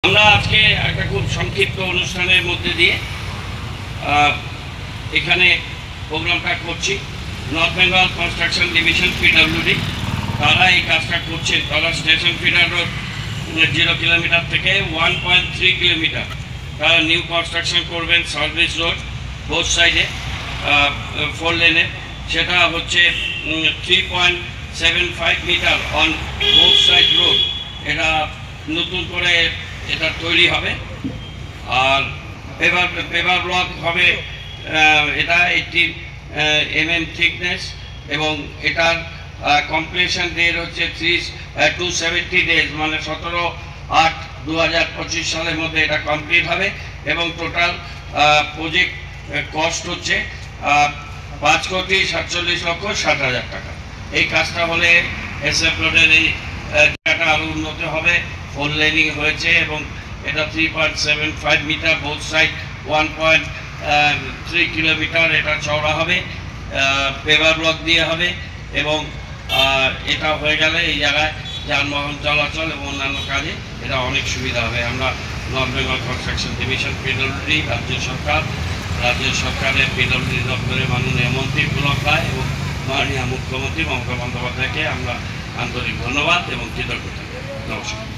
আমরা আজকে একটা খুব সংক্ষিপ্ত অনুষ্ঠানের মধ্যে দিয়ে এখানে প্রোগ্রামটা করছি। North Bengal construction division PWD তারা এই কাজটা করছেন। তারা স্টেশন ফিডার রোড 0 কিলোমিটার থেকে 1.3 কিলোমিটার তারা নিউ কনস্ট্রাকশন করবেন। সার্ভিস রোড বোথ সাইডে 4 লেনে, সেটা হচ্ছে 3.75 metre on both side road. এটা নতুন করে এটা তৈরি হবে। আর পেপার ব্লক হবে, এটা 80 mm থিকনেস এবং এটার কমপ্লিশন ডেট হচ্ছে 270 ডেজ, মানে 17/8/2025 সালের মধ্যে এটা কমপ্লিট হবে। এবং টোটাল প্রজেক্ট কস্ট হচ্ছে 5,47,60,000 টাকা। এই কাজটা হলে এসএফ রোডের এই জায়গাটা আরও উন্নত হবে। 4 লেনিং হয়েছে এবং এটা 3.75 মিটার বোথ সাইড, 1.3 কিলোমিটার এটা চওড়া হবে। পেপার ব্লক দিয়ে হবে এবং এটা হয়ে গেলে এই জায়গায় যানবাহন চলাচল এবং অন্যান্য কাজে এটা অনেক সুবিধা হবে। আমরা north Bengal construction division PWD, রাজ্য সরকারের পিডব্লিউডি দপ্তরের মাননীয় মন্ত্রী পুলক রায় এবং মাননীয় মুখ্যমন্ত্রী মমতা বন্দ্যোপাধ্যায়কে আমরা আন্তরিক ধন্যবাদ এবং কৃতজ্ঞতা। নমস্কার।